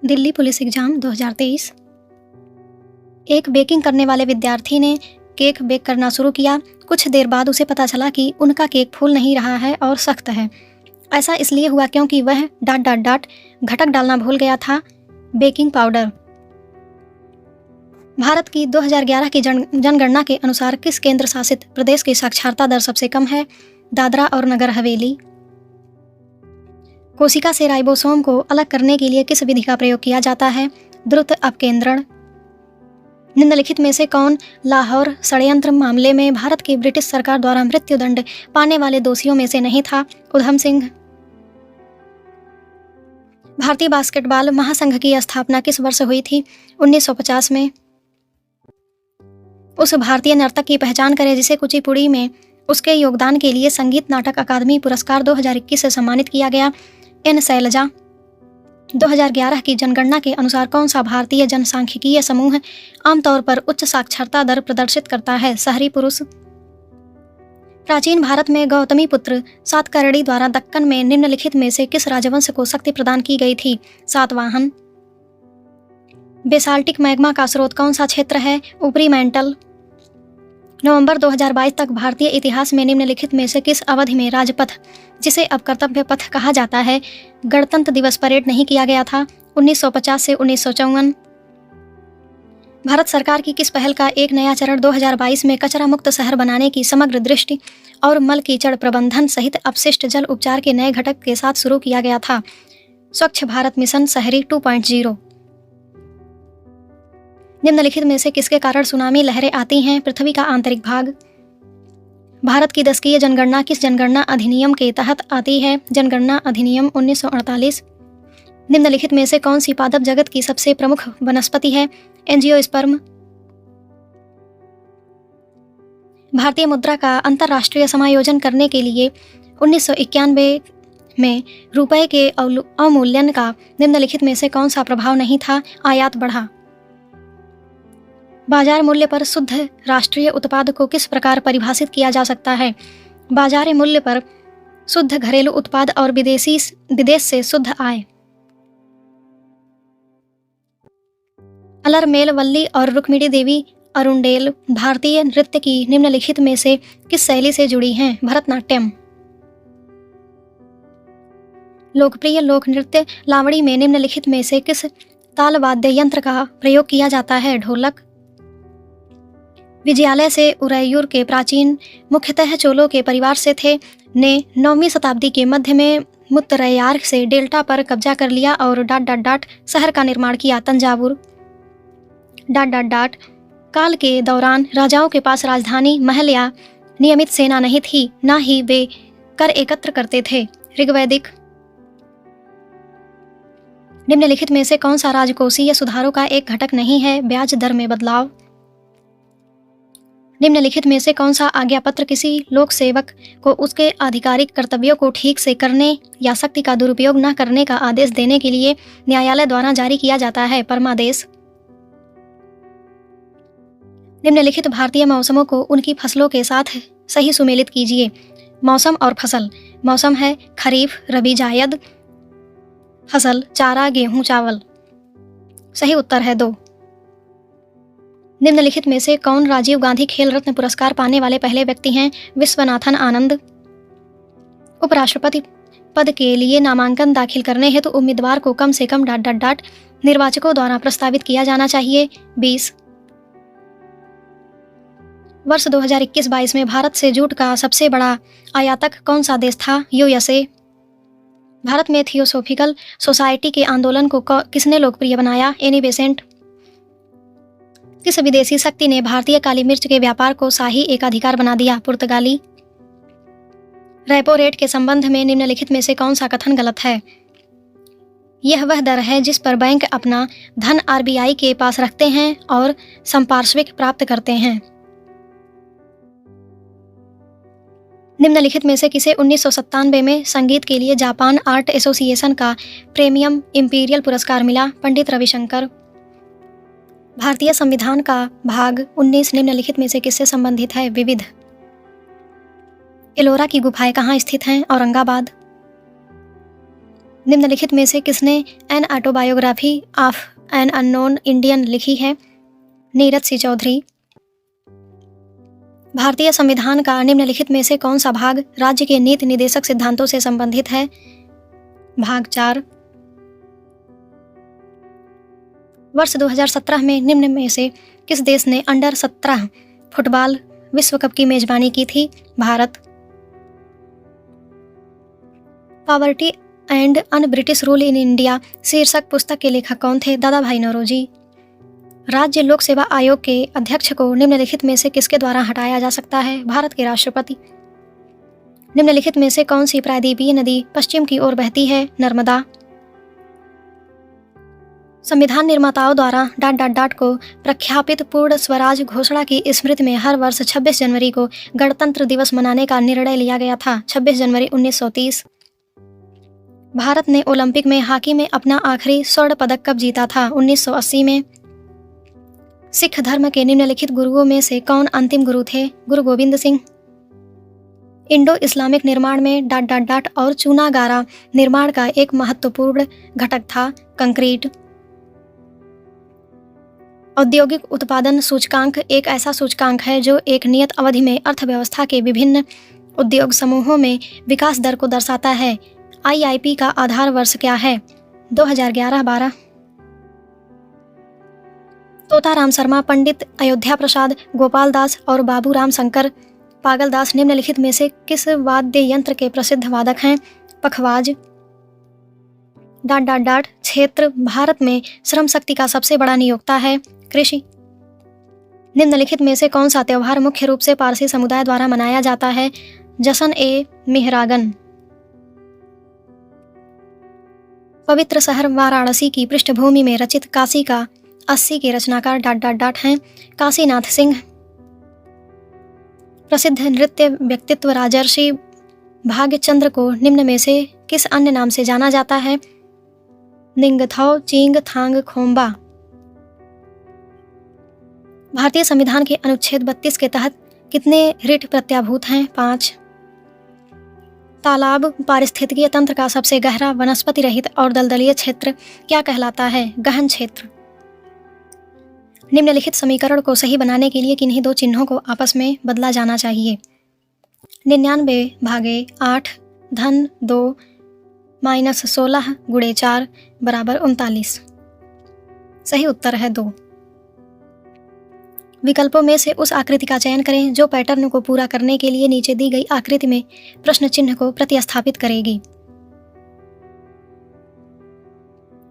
Delhi police exam 2023। एक baking करने वाले विद्यार्थी ने केक बेक करना शुरू किया। कुछ देर बाद उसे पता चला कि उनका केक फूल नहीं रहा है और सख्त है। ऐसा इसलिए हुआ क्योंकि वह ... घटक डालना भूल गया था, बेकिंग पाउडर। भारत की 2011 की जनगणना के अनुसार किस केंद्र शासित प्रदेश की साक्षरता दर सबसे कम है? दादरा और नगर हवेली। कोशिका से राइबोसोम को अलग करने के लिए किस विधि का प्रयोग किया जाता है? द्रुत अपकेंद्रण। निम्नलिखित में से कौन लाहौर षड्यंत्र मामले में भारत की ब्रिटिश सरकार द्वारा मृत्युदंड पाने वाले दोषियों में से नहीं था? उधम सिंह। भारतीय बास्केटबॉल महासंघ की स्थापना किस वर्ष हुई थी? 1950 में। उस भारतीय नर्तक की पहचान करें जिसे कुचिपुड़ी में उसके योगदान के लिए संगीत नाटक अकादमी पुरस्कार 2021 से सम्मानित किया गया। एन शैलजा। 2011 की जनगणना के अनुसार कौन सा भारतीय जनसांख्यिकीय समूह आमतौर पर उच्च साक्षरता दर प्रदर्शित करता है? शहरी पुरुष। प्राचीन भारत में गौतमी पुत्र सातकर्णी द्वारा दक्कन में निम्नलिखित में से किस राजवंश को शक्ति प्रदान की गई थी? सातवाहन। बेसाल्टिक मैग्मा का स्रोत कौन सा क्षेत्र है? ऊपरी मेंटल। नवंबर 2022 तक भारतीय इतिहास में निम्नलिखित में से किस अवधि में राजपथ, जिसे अब कर्तव्य पथ कहा जाता है, गणतंत्र दिवस परेड नहीं किया गया था? 1950 से 1954। भारत सरकार की किस पहल का एक नया चरण 2022 में कचरा मुक्त शहर बनाने की समग्र दृष्टि और मल कीचड़ प्रबंधन सहित अपशिष्ट जल उपचार के नए घटक के साथ शुरू किया गया था? स्वच्छ भारत मिशन शहरी 2.0। निम्नलिखित में से किसके कारण सुनामी लहरें आती हैं? पृथ्वी का आंतरिक भाग। भारत की दशकीय जनगणना किस जनगणना अधिनियम के तहत आती है? जनगणना अधिनियम 1948। निम्नलिखित में से कौन सी पादप जगत की सबसे प्रमुख वनस्पति है? एंजियोस्पर्म। भारतीय मुद्रा का अंतर्राष्ट्रीय समायोजन करने के लिए 1991 में रुपए के अवमूल्यन का निम्नलिखित में से कौन सा प्रभाव नहीं था? आयात बढ़ा। बाजार मूल्य पर शुद्ध राष्ट्रीय उत्पाद को किस प्रकार परिभाषित किया जा सकता है? बाजार मूल्य पर शुद्ध घरेलू उत्पाद और विदेश से शुद्ध आय। अलरमेल वल्ली और रुक्मिणी देवी अरुंडेल भारतीय नृत्य की निम्नलिखित में से किस शैली से जुड़ी हैं? भरतनाट्यम। लोकप्रिय लोक नृत्य लावड़ी में निम्नलिखित में से किस ताल वाद्य यंत्र का प्रयोग किया जाता है? ढोलक। विजयालय से उरैयूर के प्राचीन मुख्यतः चोलों के परिवार से थे ने 9वीं शताब्दी के मध्य में मुत्तरैयार से डेल्टा पर कब्जा कर लिया और ... शहर का निर्माण किया। तंजावुर। ... काल के दौरान राजाओं के पास राजधानी महल या नियमित सेना नहीं थी, ना ही वे कर एकत्र करते थे। ऋग्वैदिक। निम्नलिखित में से कौन सा राजकोषीय सुधारों का एक घटक नहीं है? ब्याज दर में बदलाव। निम्नलिखित में से कौन सा आज्ञा पत्र किसी लोक सेवक को उसके आधिकारिक कर्तव्यों को ठीक से करने या शक्ति का दुरुपयोग न करने का आदेश देने के लिए न्यायालय द्वारा जारी किया जाता है? परमादेश। निम्नलिखित भारतीय मौसमों को उनकी फसलों के साथ सही सुमेलित कीजिए। मौसम और फसल। मौसम है खरीफ, रबी, जायद। फसल चारा, गेहूं, चावल। सही उत्तर है 2। निम्नलिखित में से कौन राजीव गांधी खेल रत्न पुरस्कार पाने वाले पहले व्यक्ति हैं? विश्वनाथन आनंद। उपराष्ट्रपति पद के लिए नामांकन दाखिल करने हेतु उम्मीदवार को कम से कम ... निर्वाचकों द्वारा प्रस्तावित किया जाना चाहिए। 20। वर्ष 2021-22 में भारत से जूट का सबसे बड़ा आयातक कौन सा देश था? यूएसए। भारत में थियोसोफिकल सोसाइटी के आंदोलन को किसने लोकप्रिय बनाया? Annie Besant. किस विदेशी शक्ति ने भारतीय काली मिर्च के व्यापार को शाही एकाधिकार बना दिया? पुर्तगाली। रेपो रेट के संबंध में निम्नलिखित में से कौन सा कथन गलत है? यह वह दर है जिस पर बैंक अपना धन आरबीआई के पास रखते हैं और संपार्श्विक प्राप्त करते हैं। निम्नलिखित में से किसे 1997 में संगीत के लिए जापान आर्ट एसोसिएशन का प्रीमियम इंपीरियल पुरस्कार मिला? पंडित रविशंकर। भारतीय संविधान का भाग 19 निम्नलिखित में से किससे संबंधित है? विविध। एलोरा की गुफाएं कहाँ स्थित हैं? औरंगाबाद। निम्नलिखित में से किसने an autobiography of an unknown Indian लिखी है? नीरज सी चौधरी। भारतीय संविधान का निम्नलिखित में से कौन सा भाग राज्य के नीति निदेशक सिद्धांतों से संबंधित है? भाग 4। वर्ष 2017 में निम्न में से किस देश ने अंडर 17 फुटबॉल विश्व कप की मेजबानी की थी? Bharat. Poverty and un British rule in India शीर्षक पुस्तक के लेखक कौन थे? दादा भाई नौरोजी। राज्य लोक सेवा आयोग के अध्यक्ष को निम्नलिखित में से किसके द्वारा हटाया जा सकता है? भारत के राष्ट्रपति। निम्नलिखित में से कौन सी प्रायद्वीपीय नदी पश्चिम की ओर बहती है? नर्मदा। संविधान निर्माताओं द्वारा ... को प्रख्यापित पूर्ण स्वराज घोषणा की स्मृति में हर वर्ष 26 जनवरी को गणतंत्र दिवस मनाने का निर्णय लिया गया था। 26 जनवरी 1930। भारत ने ओलंपिक में हॉकी में अपना आखिरी स्वर्ण पदक कब जीता था? 1980 में। सिख धर्म के निम्नलिखित गुरुओं में से कौन अंतिम गुरु थे? गुरु गोविंद सिंह। इंडो इस्लामिक निर्माण में ... और चूना गारा निर्माण का एक महत्वपूर्ण घटक था? कंक्रीट। औद्योगिक उत्पादन सूचकांक एक ऐसा सूचकांक है जो एक नियत अवधि में अर्थव्यवस्था के विभिन्न उद्योग समूहों में विकास दर को दर्शाता है। IIP का आधार वर्ष क्या है? 2011-12। तोताराम शर्मा, पंडित अयोध्या प्रसाद, गोपाल दास और बाबू राम शंकर पागल दास निम्नलिखित में से किस वाद्य यंत्र के प्रसिद्ध वादक हैं? पखवाज। ... क्षेत्र भारत में श्रम शक्ति का सबसे बड़ा नियोक्ता है? कृषि। निम्नलिखित में से कौन सा त्योहार मुख्य रूप से पारसी समुदाय द्वारा मनाया जाता है? जश्न-ए-मेहरागन। पवित्र शहर वाराणसी की पृष्ठभूमि में रचित काशी का 80 के रचनाकार ... हैं? काशीनाथ सिंह। प्रसिद्ध नृत्य व्यक्तित्व राजर्षि भाग्यचंद्र को निम्न में से किस अन्य नाम से जाना जाता है? निंगथौ चींग थांग खोम्बा। भारतीय संविधान के अनुच्छेद 32 के तहत कितने रिट प्रत्याभूत हैं? 5। तालाब पारिस्थितिकीय तंत्र का सबसे गहरा वनस्पति रहित और दलदलीय क्षेत्र क्या कहलाता है? गहन क्षेत्र। निम्नलिखित समीकरण को सही बनाने के लिए किन्हीं दो चिन्हों को आपस में बदला जाना चाहिए? 99/8 धन 2 माइनस 16 गुणे 4 बराबर 39। सही उत्तर है 2। विकल्पों में से उस आकृति का चयन करें जो पैटर्न को पूरा करने के लिए नीचे दी गई आकृति में प्रश्न चिन्ह को प्रतिस्थापित करेगी।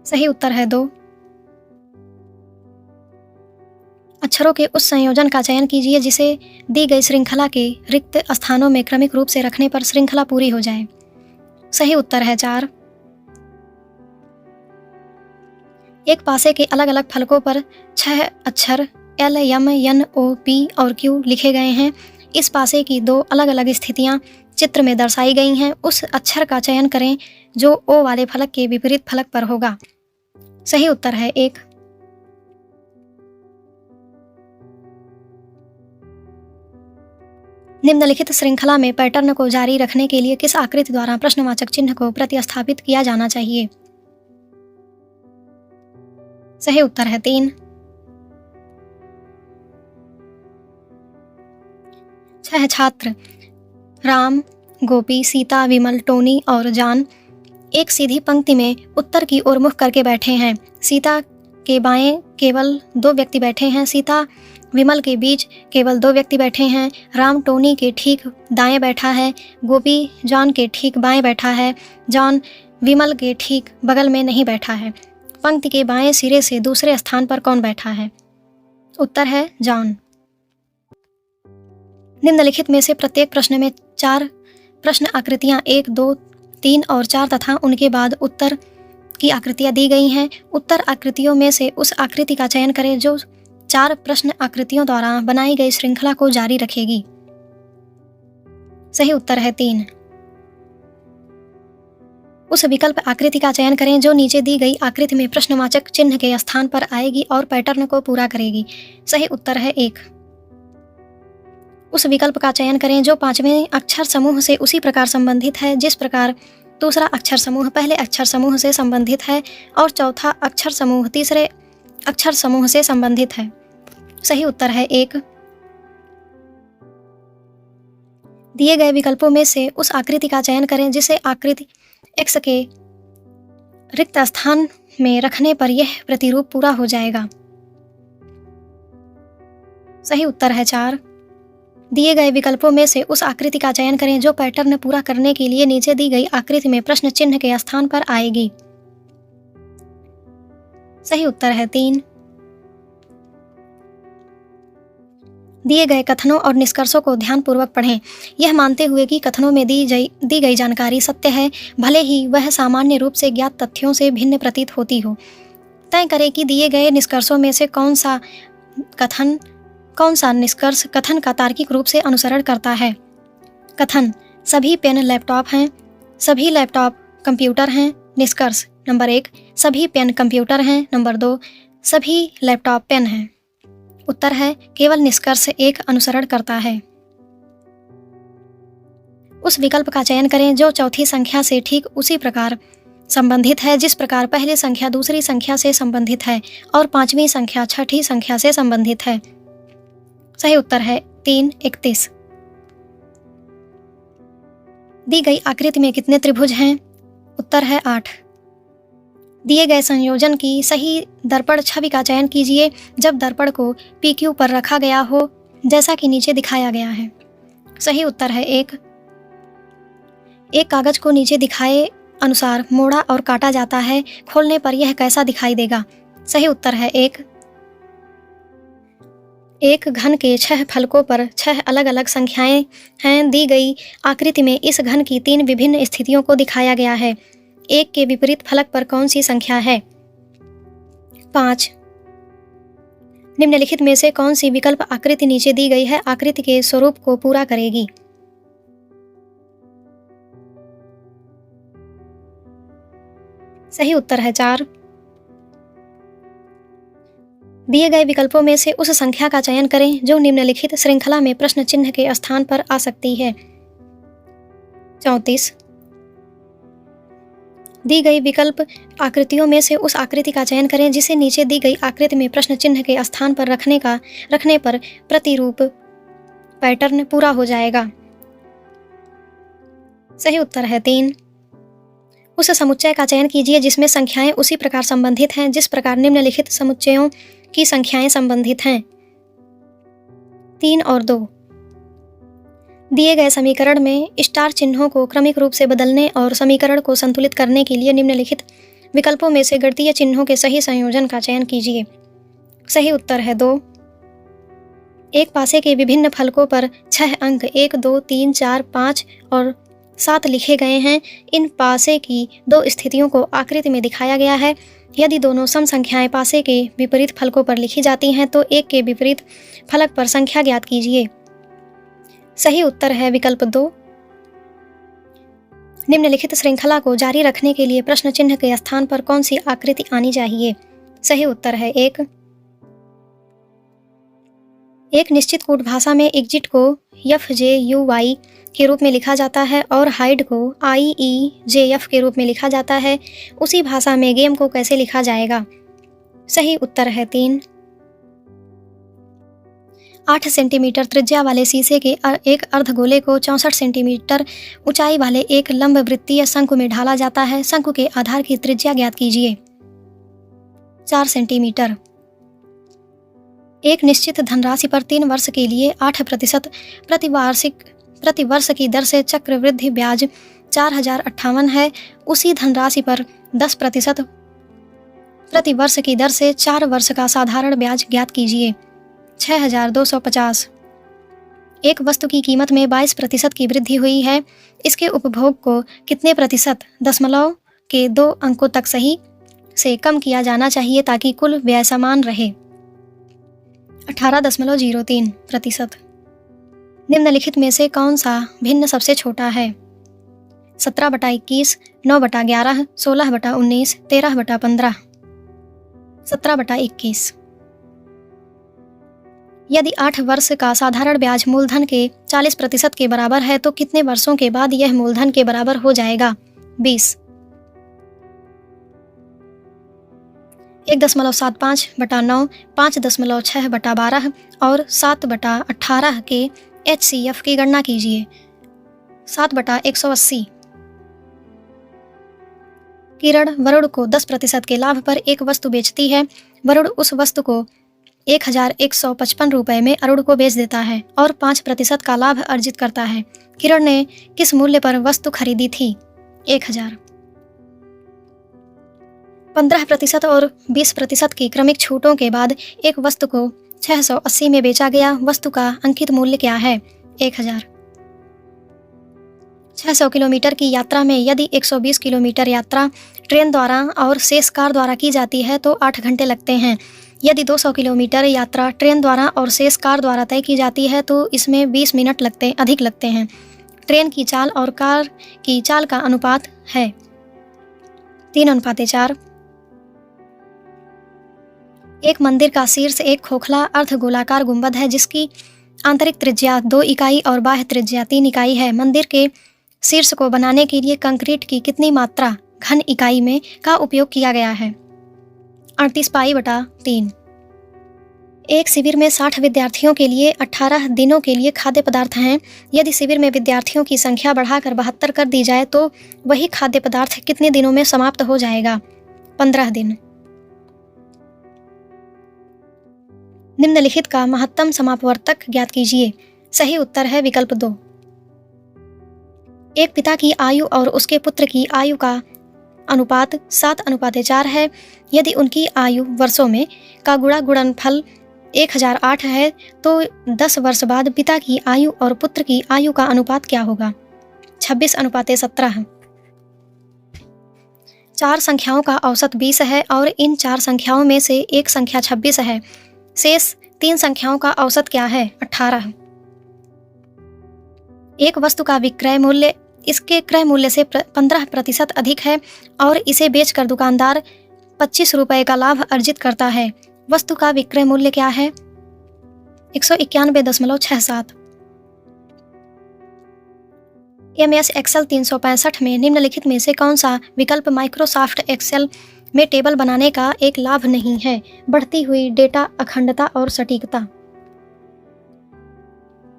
सही उत्तर है 2। अक्षरों के उस संयोजन का चयन कीजिए जिसे दी गई श्रृंखला के रिक्त स्थानों में क्रमिक रूप से रखने पर श्रृंखला पूरी हो जाए। सही उत्तर है 4। एक पासे के अलग अलग फलकों पर 6 अक्षर L, M, N, O, P और Q लिखे गए हैं। इस पासे की 2 अलग अलग स्थितियां चित्र में दर्शाई गई हैं। उस अक्षर का चयन करें जो O वाले फलक के विपरीत फलक पर होगा। सही उत्तर है 1। निम्नलिखित श्रृंखला में पैटर्न को जारी रखने के लिए किस आकृति द्वारा प्रश्नवाचक चिन्ह को प्रतिस्थापित किया जाना चाहिए? सही उत्तर है 3। 6 छात्र राम, गोपी, सीता, विमल, टोनी और जॉन एक सीधी पंक्ति में उत्तर की ओर मुख करके बैठे हैं। सीता के बाएं केवल 2 व्यक्ति बैठे हैं। सीता विमल के बीच केवल 2 व्यक्ति बैठे हैं। राम टोनी के ठीक दाएं बैठा है। गोपी जॉन के ठीक बाएं बैठा है। जॉन विमल के ठीक बगल में नहीं बैठा है। पंक्ति के बाएं सिरे से दूसरे स्थान पर कौन बैठा है? उत्तर है जॉन। निम्नलिखित में से प्रत्येक प्रश्न में 4 प्रश्न आकृतियां 1, 2, 3 और 4 तथा उनके बाद उत्तर की आकृतियां दी गई हैं। उत्तर आकृतियों में से उस आकृति का चयन करें जो 4 प्रश्न आकृतियों द्वारा बनाई गई श्रृंखला को जारी रखेगी। सही उत्तर है 3। उस विकल्प आकृति का चयन करें जो नीचे दी गई आकृति में प्रश्नवाचक चिन्ह के स्थान पर आएगी और पैटर्न को पूरा करेगी। सही उत्तर है 1। उस विकल्प का चयन करें जो 5वें अक्षर समूह से उसी प्रकार संबंधित है जिस प्रकार दूसरा अक्षर समूह पहले अक्षर समूह से संबंधित है और चौथा अक्षर समूह तीसरे अक्षर समूह से संबंधित है। सही उत्तर है 1। दिए गए विकल्पों में से उस आकृति का चयन करें जिसे आकृति x के रिक्त स्थान में रखने पर यह प्रतिरूप पूरा हो जाएगा। सही उत्तर है 4। दिए गए विकल्पों में से उस आकृति का चयन करें जो पैटर्न पूरा करने के लिए नीचे दी गई आकृति में प्रश्न चिन्ह के स्थान पर आएगी। सही उत्तर है 3। दिए गए कथनों और निष्कर्षों को ध्यानपूर्वक पढ़ें, यह मानते हुए कि कथनों में दी गई जानकारी सत्य है, भले ही वह सामान्य रूप से ज्ञात तथ्यों से भिन्न प्रतीत होती हो। तय करें कि दिए गए निष्कर्षों में से कौन सा निष्कर्ष कथन का तार्किक रूप से अनुसरण करता है। कथन: सभी पेन लैपटॉप हैं। सभी लैपटॉप कंप्यूटर हैं। निष्कर्ष: नंबर 1, सभी पेन कंप्यूटर हैं। नंबर 2, सभी लैपटॉप पेन हैं। उत्तर है केवल निष्कर्ष 1 अनुसरण करता है। उस विकल्प का चयन करें जो चौथी संख्या से ठीक उसी प्रकार संबंधित है जिस प्रकार पहली संख्या दूसरी संख्या से संबंधित है और पांचवी संख्या छठी संख्या से संबंधित है। सही उत्तर है 3, 31। दी गई आकृति में कितने त्रिभुज हैं? उत्तर है 8। दिए गए संयोजन की सही दर्पण छवि का चयन कीजिए जब दर्पण को PQ पर रखा गया हो, जैसा कि नीचे दिखाया गया है। सही उत्तर है 1। एक कागज को नीचे दिखाए अनुसार मोड़ा और काटा जाता है, खोलने पर यह कैसा दिखाई देगा? सही उत्तर है 1। एक घन के 6 फलकों पर 6 अलग अलग संख्याएं हैं। दी गई आकृति में इस घन की 3 विभिन्न स्थितियों को दिखाया गया है। 1 के विपरीत फलक पर कौन सी संख्या है? 5। निम्नलिखित में से कौन सी विकल्प आकृति नीचे दी गई है आकृति के स्वरूप को पूरा करेगी? सही उत्तर है 4। दिए गए विकल्पों में से उस संख्या का चयन करें जो निम्नलिखित श्रृंखला में प्रश्न चिन्ह के स्थान पर आ सकती है। 34। दी गई विकल्प आकृतियों में से उस आकृति का चयन करें जिसे नीचे दी गई आकृति में प्रश्न चिन्ह के स्थान पर रखने पर प्रतिरूप पैटर्न पूरा हो जाएगा। सही उत्तर है 3। उस समुच्चय का चयन कीजिए जिसमें संख्याएं उसी प्रकार संबंधित हैं जिस प्रकार निम्नलिखित समुच्चयों की संख्याएं संबंधित हैं। 3 और 2। दिए गए समीकरण में स्टार चिन्हों को क्रमिक रूप से बदलने और समीकरण को संतुलित करने के लिए निम्नलिखित विकल्पों में से गणितीय चिन्हों के सही संयोजन का चयन कीजिए। सही उत्तर है 2। एक पासे के विभिन्न फलकों पर 6 अंक 1, 2, 3, 4, 5 और 7 लिखे गए हैं। इन पासे की 2 स्थितियों को आकृति में दिखाया गया है। यदि दोनों सम संख्याएं पासे के विपरीत फलकों पर लिखी जाती हैं तो 1 के विपरीत फलक पर संख्या ज्ञात कीजिए। सही उत्तर है विकल्प 2। निम्नलिखित श्रृंखला को जारी रखने के लिए प्रश्न चिन्ह के स्थान पर कौन सी आकृति आनी चाहिए? सही उत्तर है 1। एक निश्चित कूट भाषा में एग्जिट को FJUY के रूप में लिखा जाता है और हाइड को IEJF के रूप में लिखा जाता है। उसी भाषा में गेम को कैसे लिखा जाएगा? सही उत्तर है 3। 8 सेंटीमीटर त्रिज्या वाले शीशे के एक अर्धगोले को 64 सेंटीमीटर ऊंचाई वाले एक लंब वृत्तीय शंकु में ढाला जाता है। शंकु के आधार की त्रिज्या ज्ञात कीजिए। 4 सेंटीमीटर। एक निश्चित धनराशि पर 3 वर्ष के लिए 8% प्रति वर्ष की दर से चक्रवृद्धि ब्याज 4058 है। उसी धनराशि पर 10% प्रति वर्ष की दर से 4 वर्ष का साधारण ब्याज ज्ञात कीजिए। 6250। एक वस्तु की कीमत में 22% की वृद्धि हुई है। इसके उपभोग को कितने प्रतिशत दशमलव के 2 अंकों तक सही से कम किया जाना चाहिए ताकि कुल व्यय समान रहे? 18.03%। निम्नलिखित में से कौन सा भिन्न सबसे छोटा है? 17/21, 9/11, 16/19, 13/15। 17/21। यदि 8 वर्ष का साधारण ब्याज मूलधन के 40% के बराबर है तो कितने वर्षों के बाद यह मूलधन के बराबर हो जाएगा? 20। 1.75/9, 5.6/12 और 7/18 के HCF की गणना कीजिए। 7/180। किरण वरुण को 10% के लाभ पर एक वस्तु बेचती है। वरुण उस वस्तु को 1155 रुपये में अरुण को बेच देता है और 5% का लाभ अर्जित करता है। किरण ने किस मूल्य पर वस्तु खरीदी थी? 1000। 15% और 20% की क्रमिक छूटों के बाद एक वस्तु को 680 में बेचा गया। वस्तु का अंकित मूल्य क्या है? 1000। 600 किलोमीटर की यात्रा में यदि 120 किलोमीटर यात्रा ट्रेन द्वारा और शेष कार द्वारा की जाती है तो 8 घंटे लगते हैं। यदि 200 किलोमीटर यात्रा ट्रेन द्वारा और शेष कार द्वारा तय की जाती है तो इसमें 20 मिनट अधिक लगते हैं। ट्रेन की चाल और कार की चाल का अनुपात है 3:4। एक मंदिर का शीर्ष एक खोखला अर्धगोलाकार गुंबद है जिसकी आंतरिक त्रिज्या 2 इकाई और बाह्य त्रिज्या 3 इकाई है। मंदिर के शीर्ष को बनाने के लिए कंक्रीट की कितनी मात्रा घन इकाई में का उपयोग किया गया है? 38 पाई/3। एक शिविर में 60 विद्यार्थियों के लिए 18 दिनों के लिए खाद्य पदार्थ हैं। यदि शिविर में विद्यार्थियों की संख्या बढ़ाकर 72 कर दी जाए तो वही खाद्य पदार्थ कितने दिनों में समाप्त हो जाएगा? 15 दिन। निम्नलिखित का महत्तम समापवर्तक ज्ञात कीजिए। सही उत्तर है विकल्प 2। एक पिता की आयु और उसके पुत्र की आयु का अनुपात 7:4 है। यदि उनकी आयु वर्षों में का गुणनफल 1008 है तो 10 वर्ष बाद पिता की आयु और पुत्र की आयु का अनुपात क्या होगा? 26:17। 4 संख्याओं का औसत 20 है और इन 4 संख्याओं में से एक संख्या 26 है। शेष 3 संख्याओं का औसत क्या है? 18। एक वस्तु का विक्रय मूल्य इसके क्रय मूल्य से 15% अधिक है और इसे बेचकर दुकानदार 25 रुपये का लाभ अर्जित करता है। वस्तु का विक्रय मूल्य क्या है? 191.67। MS एक्सेल 365 में निम्नलिखित में से कौन सा विकल्प माइक्रोसॉफ्ट एक्सेल में टेबल बनाने का एक लाभ नहीं है? बढ़ती हुई डेटा अखंडता और सटीकता।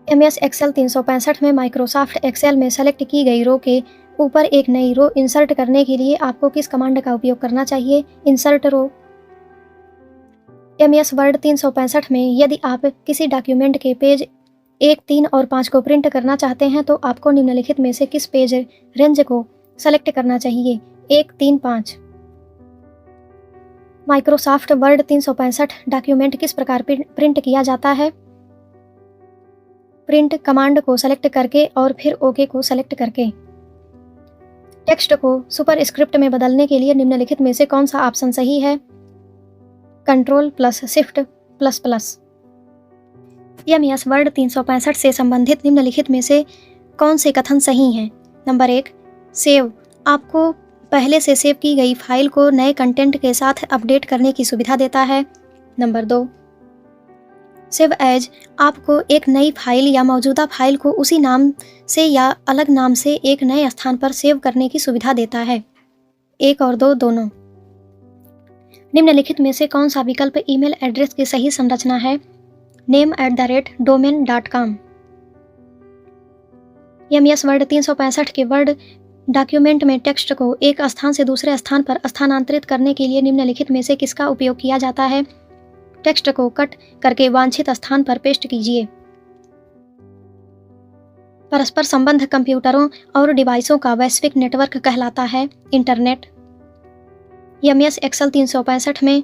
MS एक्सेल 365 में माइक्रोसॉफ्ट एक्सेल में सेलेक्ट की गई रो के ऊपर एक नई रो इंसर्ट करने के लिए आपको किस कमांड का उपयोग करना चाहिए? इंसर्ट रो। MS वर्ड 365 में यदि आप किसी डॉक्यूमेंट के पेज 1, 3 और 5 को प्रिंट करना चाहते हैं तो आपको निम्नलिखित में से किस पेज रेंज को सेलेक्ट करना चाहिए? 1, 3, 5। माइक्रोसॉफ्ट वर्ड 365 डॉक्यूमेंट किस प्रकार प्रिंट किया जाता है? प्रिंट कमांड को सेलेक्ट करके और फिर ओके को सेलेक्ट करके। टेक्स्ट को सुपरस्क्रिप्ट में बदलने के लिए निम्नलिखित में से कौन सा ऑप्शन सही है? Ctrl+Shift++। MS वर्ड 365 से संबंधित निम्नलिखित में से कौन से कथन सही हैं? नंबर 1, सेव आपको पहले से सेव की गई फाइल को नए कंटेंट के साथ अपडेट करने की सुविधा देता है। नंबर 2, सेव एज आपको एक नई फाइल या मौजूदा फाइल को उसी नाम से या अलग नाम से एक नए स्थान पर सेव करने की सुविधा देता है। 1 और 2 दोनों। निम्नलिखित में से कौन सा विकल्प ईमेल एड्रेस की सही संरचना है? name@domain.com। MS वर्ड 365 के वर्ड डॉक्यूमेंट में टेक्स्ट को एक स्थान से दूसरे स्थान पर स्थानांतरित करने के लिए निम्नलिखित में से किसका उपयोग किया जाता है? टेक्स्ट को कट करके वांछित स्थान पर पेस्ट कीजिए। परस्पर संबंध कंप्यूटरों और डिवाइसों का वैश्विक नेटवर्क कहलाता है इंटरनेट। MS एक्सेल 365 में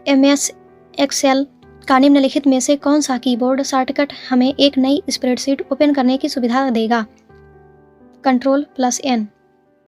MS एक्सेल का निम्नलिखित में से कौन सा कीबोर्ड शॉर्टकट हमें एक नई स्प्रेडशीट ओपन करने की सुविधा देगा? Ctrl+N।